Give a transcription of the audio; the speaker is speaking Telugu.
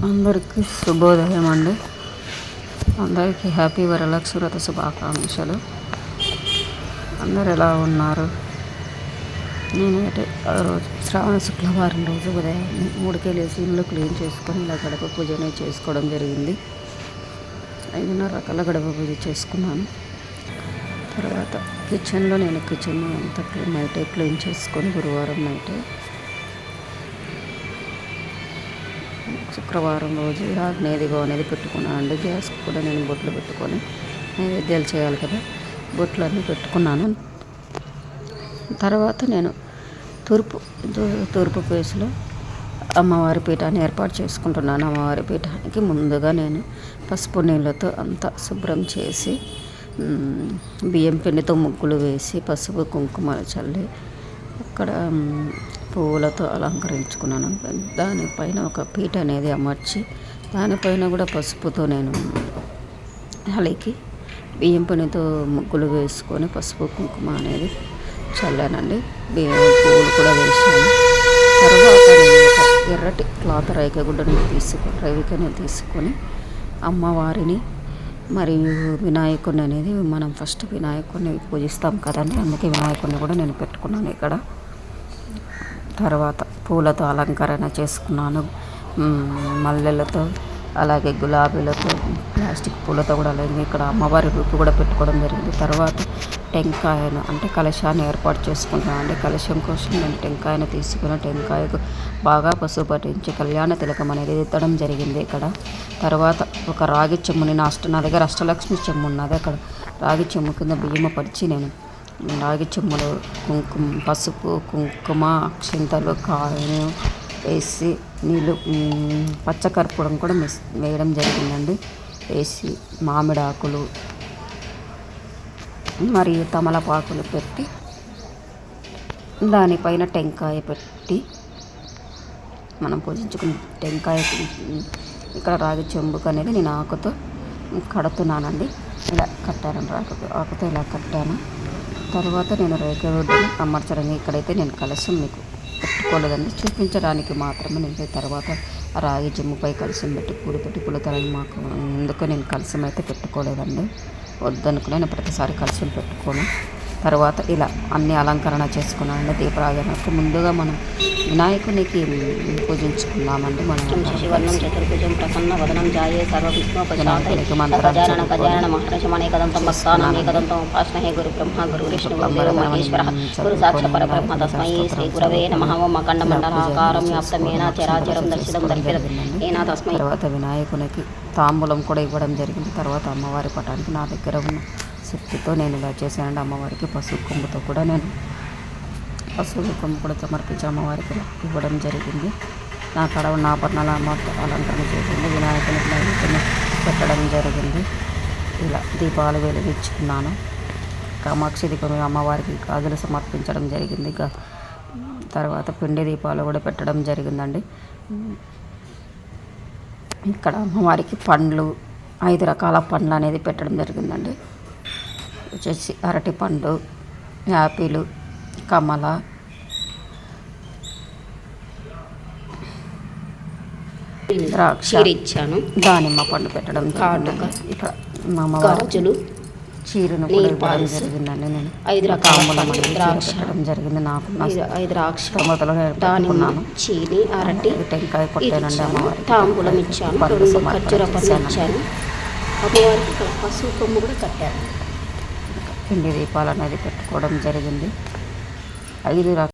అందరికీ శుభోదయం అండి. అందరికీ హ్యాపీ వరలక్ష్మి వ్రత శుభాకాంక్షలు. అందరు ఎలా ఉన్నారు? నేనైతే ఆ రోజు శ్రావణ శుక్రవారం రోజు ఉదయం 3కే లేచి ఇల్లు క్లీన్ చేసుకొని ఇలా గడప పూజనే చేసుకోవడం జరిగింది. 5:30 కల్లా గడప పూజ చేసుకున్నాను. తర్వాత కిచెన్ అంతా నైటే క్లీన్ చేసుకొని గురువారం నైటే శుక్రవారం రోజు ఆగ్నేదిగో అనేది పెట్టుకున్నాను అండి. గ్యాస్కి కూడా నేను బొట్లు పెట్టుకొని నైవేద్యాలు చేయాలి కదా, బొట్లన్నీ పెట్టుకున్నాను. తర్వాత నేను తూర్పు ప్లేస్లో అమ్మవారి పీఠాన్ని ఏర్పాటు చేసుకుంటున్నాను. అమ్మవారి పీఠానికి ముందుగా నేను పసుపు నీళ్ళతో అంతా శుభ్రం చేసి బియ్యం పిండితో ముగ్గులు వేసి పసుపు కుంకుమలు చల్లి అక్కడ పువ్వులతో అలంకరించుకున్నాను. దానిపైన ఒక పీట అనేది అమర్చి దానిపైన కూడా పసుపుతో నేను అలికి బియ్యం పిండితో ముగ్గులు వేసుకొని పసుపు కుంకుమ అనేది చల్లానండి. పువ్వులు కూడా వేసాను. తర్వాత నేను ఒక ఎర్రటి క్లాత్ రైకని తీసుకొని అమ్మవారిని మరియు వినాయకుడిని అనేది మనం ఫస్ట్ వినాయకుడిని పూజిస్తాం కదండి, అందుకే వినాయకుడిని కూడా నేను పెట్టుకున్నాను ఇక్కడ. తర్వాత పూలతో అలంకరణ చేసుకున్నాను. మల్లెలతో అలాగే గులాబీలతో ప్లాస్టిక్ పూలతో కూడా అలాగే ఇక్కడ అమ్మవారి రూపు కూడా పెట్టుకోవడం జరిగింది. తర్వాత టెంకాయను అంటే కలశాన్ని ఏర్పాటు చేసుకుంటున్నాను అండి. కలశం కోసం నేను టెంకాయను తీసుకుని టెంకాయకు బాగా పసుపు పట్టించి కళ్యాణ తిలకం అనేది ఎత్తడం జరిగింది ఇక్కడ. తర్వాత ఒక రాగి చెమ్ముని నా దగ్గర అష్టలక్ష్మి చెమ్ము ఉన్నది. అక్కడ రాగి చెమ్ము కింద బియ్యము పడిచి నేను రాగి చెమ్ములో పసుపు కుంకుమ అక్షింతలు కాయను వేసి నీళ్ళు పచ్చకర్పూరం కూడా వేయడం జరిగిందండి. వేసి మామిడాకులు మరియు తమలపాకులు పెట్టి దానిపైన టెంకాయ పెట్టి మనం పూజించుకున్న టెంకాయ ఇక్కడ రాగి చెంబుకు అనేది నేను ఆకుతో కడుతున్నానండి. ఇలా కట్టాను, ఆకుతో ఇలా కట్టాను. తర్వాత నేను రేఖని అమర్చడం, ఇక్కడైతే నేను కలశం మీకు పెట్టుకోలేదండి, చూపించడానికి మాత్రమే. నేను తర్వాత రాగి చెంబుపై కలశం పెట్టి పూలతలని మాకు ఎందుకు నేను కలశం అయితే పెట్టుకోలేదండి, వద్దనుకునే నేను ప్రతిసారి కలశం పెట్టుకోను. తర్వాత ఇలా అన్ని అలంకరణ చేసుకున్నానండి. దీపారాధనకు ముందుగా మనం వినాయకునికి పూజించుకున్నామండి. మనం శివర్ణం చతుర్భుజం ప్రసన్న వదనం జాయే సర్వవిష్ణోపశాంతయే గజానన గజానన మహర్షమనేకదంతం భక్తానామేకదంతం ఉపాస్మహే గురు బ్రహ్మ గురు విష్ణు గురు మహేశ్వరః గురు సాక్షాత్ పరబ్రహ్మ తస్మై శ్రీ గురవే నమః. ఓం అఖండమండలాకారం వ్యాప్తమేన చరాచరం దర్శితం దర్శితం ఏన తస్మై. తర్వాత వినాయకునికి తాంబూలం కూడా ఇవ్వడం జరిగింది. తర్వాత అమ్మవారి పటానికి నా దగ్గర ఉన్న శక్తితో నేను ఇలా చేశానండి. అమ్మవారికి పసుపు కొమ్ముతో కూడా నేను పసుపు కొమ్ము కూడా సమర్పించి అమ్మవారికి ఇవ్వడం జరిగింది. నా కడ ఉన్న ఆభరణాల అమ్మతో అలంకరణ చేసింది. వినాయకునికి నైవేద్యం పెట్టడం జరిగింది. ఇలా దీపాలు వెలిగించుకున్నాను. కామాక్షి దీపం అమ్మవారికి గాజులు సమర్పించడం జరిగింది. తర్వాత పిండి దీపాలు కూడా పెట్టడం జరిగిందండి. ఇక్కడ అమ్మవారికి పండ్లు 5 రకాల పండ్లు అనేది పెట్టడం జరిగిందండి. వచ్చేసి అరటిపండు, యాపిల్, కమల, ద్రాక్ష ఇచ్చాను, దానిమ్మ పండు పెట్టడం జరిగింది. ఇక్కడ మా అమ్మవారు చీరను కూడా ఇవ్వడం జరిగిందండి. నేను 5 రకాల ద్రాక్ష పెట్టడం జరిగింది. నాకు 5 ద్రాక్ష పెట్టుకున్నాను. చీని అరటి టెంకాయ కొట్టానండి. అమ్మవారికి తాంబూలం ఇచ్చాను. 2 ఖర్జూర పండ్లు ఇచ్చాను. అమ్మవారికి ఇక్కడ పసుపు కొమ్ము కూడా కట్టాను. పిండి దీపాలు అనేది పెట్టుకోవడం జరిగింది. 5 రకాల